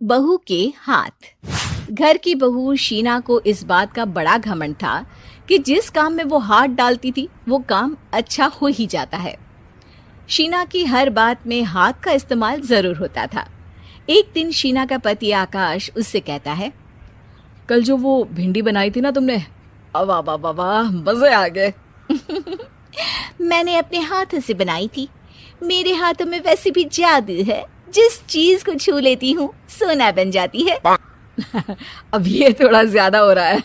बहू के हाथ। घर की बहू शीना को इस बात का बड़ा घमंड था कि जिस काम में वो हाथ डालती थी वो काम अच्छा हो ही जाता है। शीना की हर बात में हाथ का इस्तेमाल जरूर होता था। एक दिन शीना का पति आकाश उससे कहता है, कल जो वो भिंडी बनाई थी ना तुमने, वाह वाह वाह वाह, मजे आ गए। मैंने अपने हाथों से बनाई थी। मेरे हाथों में वैसे भी जादू है, जिस चीज को छू लेती हूँ सोना बन जाती है। अब ये थोड़ा ज्यादा हो रहा है।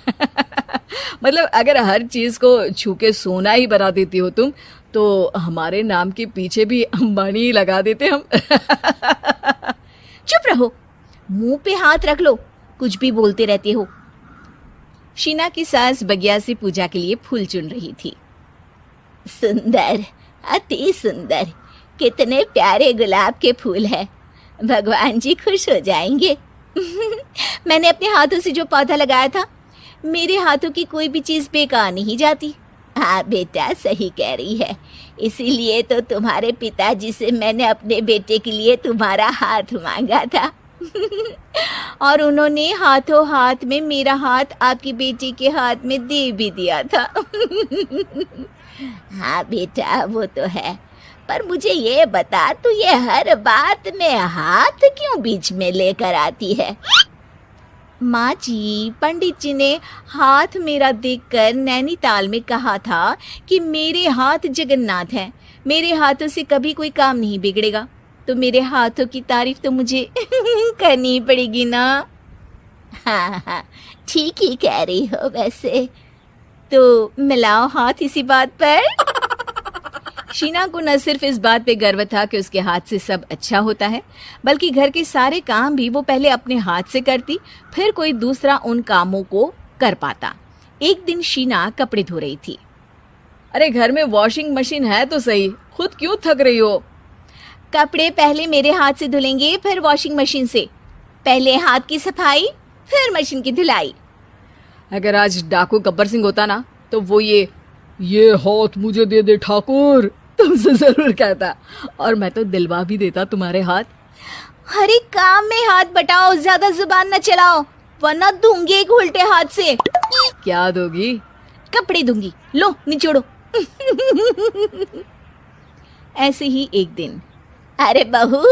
मतलब अगर हर चीज को छू के सोना ही बना देती हो तुम, तो हमारे नाम के पीछे भी अंबानी ही लगा देते हम। चुप रहो, मुंह पे हाथ रख लो, कुछ भी बोलते रहते हो। शीना की सास बगिया से पूजा के लिए फूल चुन रही थी। सुंदर, अति सुंदर, कितने प्यारे गुलाब के फूल हैं। भगवान जी खुश हो जाएंगे। मैंने अपने हाथों से जो पौधा लगाया था, मेरे हाथों की कोई भी चीज बेकार नहीं जाती। हाँ बेटा, सही कह रही है। इसीलिए तो तुम्हारे पिताजी से मैंने अपने बेटे के लिए तुम्हारा हाथ मांगा था। और उन्होंने हाथों हाथ में मेरा हाथ आपकी बेटी के हाथ में दे भी दिया था। हाँ बेटा, वो तो है, पर मुझे ये बता, तू ये हर बात में हाथ क्यों बीच में लेकर आती है? माँ जी, पंडित जी ने हाथ मेरा देखकर नैनीताल में कहा था कि मेरे हाथ जगन्नाथ हैं, मेरे हाथों से कभी कोई काम नहीं बिगड़ेगा। तो मेरे हाथों की तारीफ तो मुझे करनी पड़ेगी ना। हाँ हाँ, ठीक ही कह रही हो। वैसे तो मिलाओ हाथ इसी बात पर। शीना को न सिर्फ इस बात पे गर्व था कि उसके हाथ से सब अच्छा होता है, बल्कि घर के सारे काम भी वो पहले अपने हाथ से करती, फिर कोई दूसरा उन कामों को कर पाता। एक दिन शीना कपड़े धो रही थी। अरे घर में वॉशिंग मशीन है तो सही, खुद क्यों थक रही हो? कपड़े पहले मेरे हाथ से धुलेंगे, फिर वॉशिंग मशीन से। पहले हाथ की सफाई, फिर मशीन की धुलाई। अगर आज डाकू गब्बर सिंह होता ना, तो वो ये हाथ मुझे दे दे ठाकुर तुमसे जरूर कहता, और मैं तो दिलवा भी देता तुम्हारे हाथ। हर एक काम में हाथ बटाओ, ज्यादा जुबान न चलाओ, वरना दूंगी एक उल्टे हाथ से। क्या दोगी? कपड़े दूंगी, लो निचोड़ो। ऐसे ही एक दिन, अरे बहू,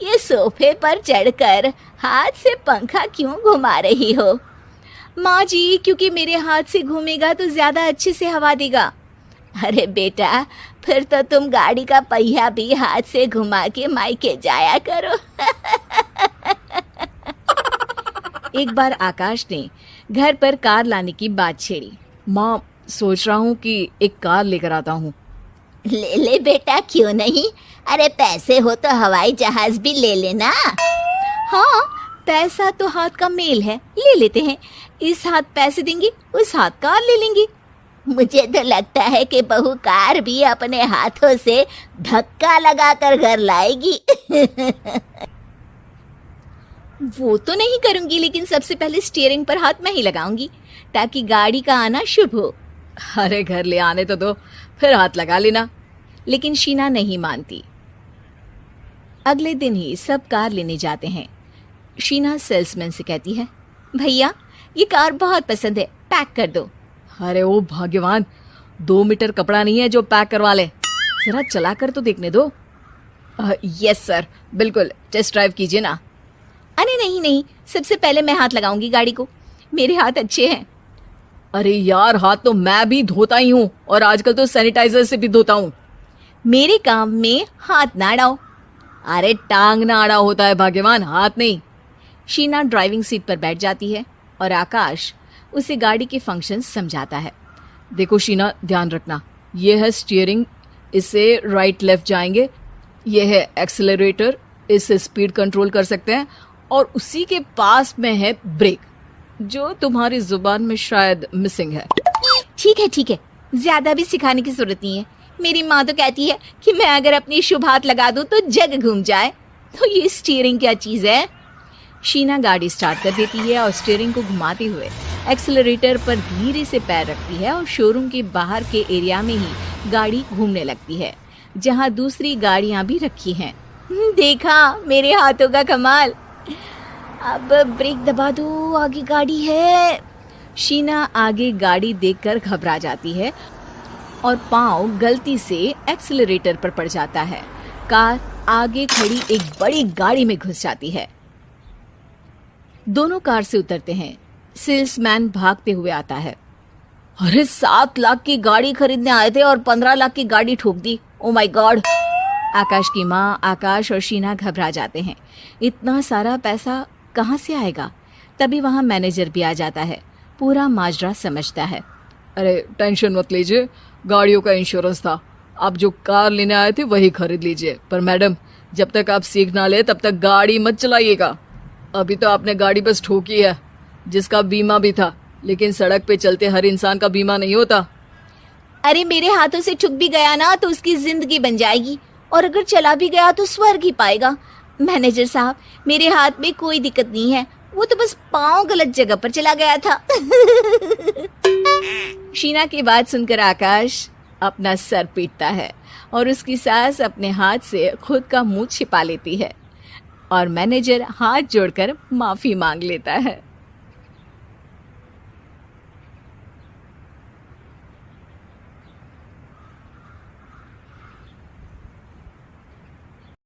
ये सोफे पर चढ़कर हाथ से पंखा क्यों घुमा रही हो? माँ जी, क्योंकि मेरे हाथ से घूमेगा तो ज्यादा अच्छे से हवा देगा। अरे बेटा, फिर तो तुम गाड़ी का पहिया भी हाथ से घुमा के मायके जाया करो। एक बार आकाश ने घर पर कार लाने की बात छेड़ी। माँ, सोच रहा हूँ कि एक कार लेकर आता हूँ। ले ले बेटा, क्यों नहीं? अरे पैसे हो तो हवाई जहाज भी ले लेना। हाँ, पैसा तो हाथ का मेल है, ले लेते हैं। इस हाथ पैसे देंगी, उस हाथ कार ले लेंगी। मुझे तो लगता है कि बहू कार भी अपने हाथों से धक्का लगाकर घर लाएगी। वो तो नहीं करूंगी, लेकिन सबसे पहले स्टीयरिंग पर हाथ मैं ही लगाऊंगी, ताकि गाड़ी का आना शुभ हो। अरे घर ले आने तो दो, फिर हाथ लगा लेना। लेकिन शीना नहीं मानती। अगले दिन ही सब कार लेने जाते हैं। शीना सेल्समैन से कहती है, भैया ये कार बहुत पसंद है, पैक कर दो। अरे ओ भाग्यवान, 2 मीटर कपड़ा नहीं है जो पैक करवा ले, जरा चला कर तो देखने दो। यस सर, बिल्कुल, टेस्ट ड्राइव कीजिए ना। अरे नहीं नहीं, सबसे पहले मैं हाथ लगाऊंगी गाड़ी को, मेरे हाथ अच्छे हैं। अरे यार, हाथ तो मैं भी धोता ही हूँ, और आजकल तो सैनिटाइजर से भी धोता हूँ। मेरे काम में हाथ ना अड़ाओ। अरे टांग ना अड़ा होता है भाग्यवान, हाथ नहीं। शीना ड्राइविंग सीट पर बैठ जाती है और आकाश उसे गाड़ी के फंक्शन समझाता है। देखो शीना, ध्यान रखना, ये है स्टीयरिंग, इससे राइट लेफ्ट जाएंगे। ये है एक्सेलरेटर, इससे स्पीड कंट्रोल कर सकते हैं। और उसी के पास में है ब्रेक, जो तुम्हारी जुबान में शायद मिसिंग है। ठीक है, ज्यादा भी सिखाने की जरूरत नहीं है। मेरी माँ तो कहती है कि मैं अगर अपनी शुभ हाथ लगा दूं तो जग घूम जाए। तो ये स्टीयरिंग क्या चीज है? शीना गाड़ी स्टार्ट कर देती है और स्टीयरिंग को घुमाते हुए एक्सेलरेटर पर धीरे से पैर रखती है और शोरूम के बाहर के एरिया में ही गाड़ी घूमने लगती है, जहाँ दूसरी गाड़ियाँ भी रखी हैं। देखा मेरे हाथों का कमाल। अब ब्रेक दबा दो, आगे गाड़ी है। शीना आगे गाड़ी देखकर घबरा जाती है और पाँव गलती से एक्सीलरेटर पर पड़ जाता है। कार आगे खड़ी एक बड़ी गाड़ी में घुस जाती है। दोनों कार से उतरते हैं। सेल्समैन भागते हुए आता है। अरे 7 लाख की गाड़ी खरीदने आए थे और 15 लाख की गाड़ी ठोक दी। Oh my God. आकाश की माँ, आकाश और शीना घबरा जाते हैं। इतना सारा पैसा कहाँ से आएगा? तभी वहाँ मैनेजर भी आ जाता है। पूरा माजरा समझता है। अरे टेंशन मत लीजिए, गाड़ियों का इंश्योरेंस था। आप जो कार लेने आए थे वही खरीद लीजिए। पर मैडम, जब तक आप सीख ना ले तब तक गाड़ी मत चलाइएगा। अभी तो आपने गाड़ी बस ठोकी है, जिसका बीमा भी था, लेकिन सड़क पे चलते हर इंसान का बीमा नहीं होता। अरे मेरे हाथों से ठुक भी गया ना तो उसकी जिंदगी बन जाएगी, और अगर चला भी गया तो स्वर्ग ही पाएगा। मैनेजर साहब, मेरे हाथ में कोई दिक्कत नहीं है, वो तो बस पाँव गलत जगह पर चला गया था। शीना की बात सुनकर आकाश अपना सर पीटता है और उसकी सास अपने हाथ से खुद का मुंह छिपा लेती है और मैनेजर हाथ जोड़कर माफी मांग लेता है।